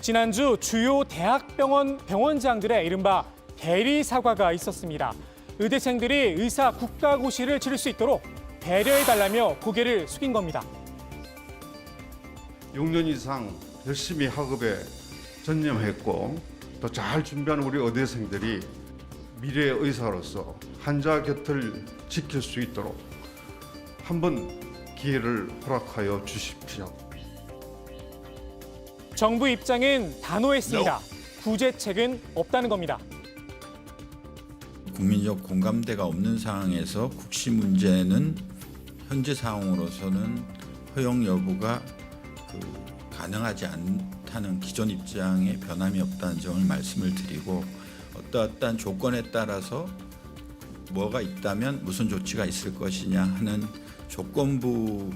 지난주 주요 대학병원 병원장들의 이른바 대리 사과가 있었습니다. 의대생들이 의사 국가고시를 치를 수 있도록 배려해달라며 고개를 숙인 겁니다. 6년 이상 열심히 학업에 전념했고 또 잘 준비한 우리 의대생들이 미래의 의사로서 환자 곁을 지킬 수 있도록 한번 기회를 허락하여 주십시오. 정부 입장은 단호했습니다. 구제책은 없다는 겁니다. 국민적 공감대가 없는 상황에서 국시 문제는 현재 상황으로서는 허용 여부가 가능하지 않다는 기존 입장에 변함이 없다는 점을 말씀을 드리고, 어떠한 조건에 따라서 뭐가 있다면 무슨 조치가 있을 것이냐 하는 조건부에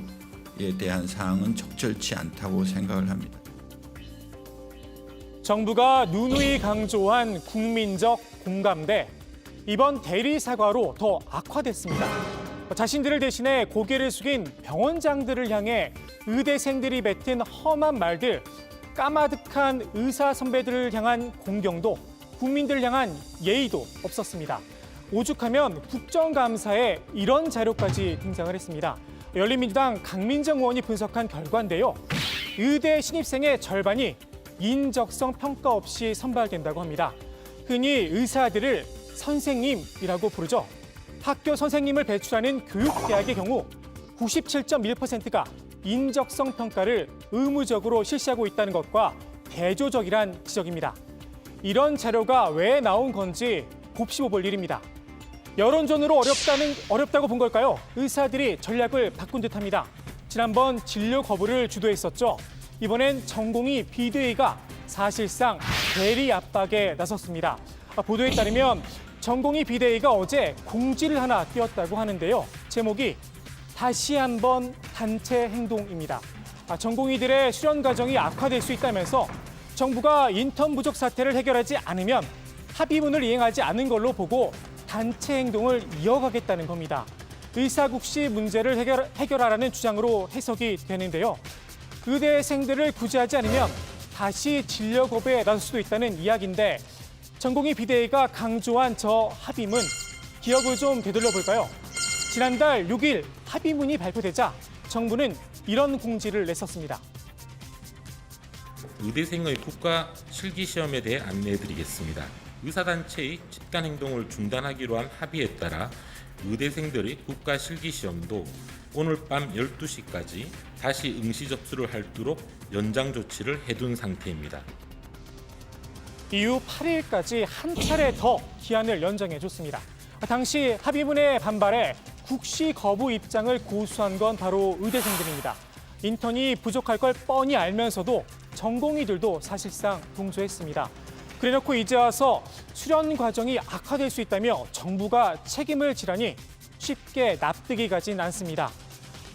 대한 사항은 적절치 않다고 생각을 합니다. 정부가 누누이 강조한 국민적 공감대, 이번 대리 사과로 더 악화됐습니다. 자신들을 대신해 고개를 숙인 병원장들을 향해 의대생들이 뱉은 험한 말들, 까마득한 의사 선배들을 향한 공경도, 국민들을 향한 예의도 없었습니다. 오죽하면 국정감사에 이런 자료까지 등장을 했습니다. 열린민주당 강민정 의원이 분석한 결과인데요. 의대 신입생의 절반이 인적성 평가 없이 선발된다고 합니다. 흔히 의사들을 선생님이라고 부르죠. 학교 선생님을 배출하는 교육대학의 경우 97.1%가 인적성 평가를 의무적으로 실시하고 있다는 것과 대조적이란 지적입니다. 이런 자료가 왜 나온 건지 곱씹어볼 일입니다. 여론전으로 어렵다고 본 걸까요? 의사들이 전략을 바꾼 듯합니다. 지난번 진료 거부를 주도했었죠. 이번엔 전공의 비대위가 사실상 대리 압박에 나섰습니다. 보도에 따르면 전공의 비대위가 어제 공지를 하나 띄웠다고 하는데요. 제목이 다시 한번 단체 행동입니다. 전공의들의 수련 과정이 악화될 수 있다면서 정부가 인턴 부족 사태를 해결하지 않으면 합의문을 이행하지 않은 걸로 보고 단체 행동을 이어가겠다는 겁니다. 의사국시 문제를 해결하라는 주장으로 해석이 되는데요. 의대생들을 구제하지 않으면 다시 진료 거부에 나설 수도 있다는 이야기인데, 전공의 비대위가 강조한 저 합의문, 기억을 좀 되돌려 볼까요? 지난달 6일 합의문이 발표되자 정부는 이런 공지를 냈었습니다. 의대생의 국가 실기시험에 대해 안내해드리겠습니다. 의사단체의 집단행동을 중단하기로 한 합의에 따라 의대생들의 국가 실기시험도 오늘 밤 12시까지 다시 응시 접수를 하도록 연장 조치를 해둔 상태입니다. 이후 8일까지 한 차례 더 기한을 연장해줬습니다. 당시 합의문에 반발해 국시 거부 입장을 고수한 건 바로 의대생들입니다. 인턴이 부족할 걸 뻔히 알면서도 전공의들도 사실상 동조했습니다. 그래놓고 이제 와서 수련 과정이 악화될 수 있다며 정부가 책임을 지라니 쉽게 납득이 가진 않습니다.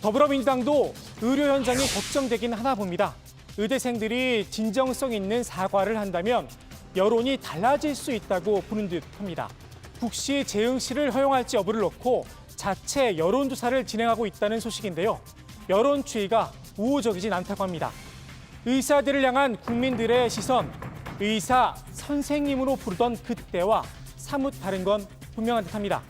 더불어민주당도 의료 현장이 걱정되긴 하나 봅니다. 의대생들이 진정성 있는 사과를 한다면 여론이 달라질 수 있다고 보는 듯합니다. 국시 재응시를 허용할지 여부를 놓고 자체 여론조사를 진행하고 있다는 소식인데요. 여론 추이가 우호적이진 않다고 합니다. 의사들을 향한 국민들의 시선, 의사 선생님으로 부르던 그때와 사뭇 다른 건 분명한 듯합니다.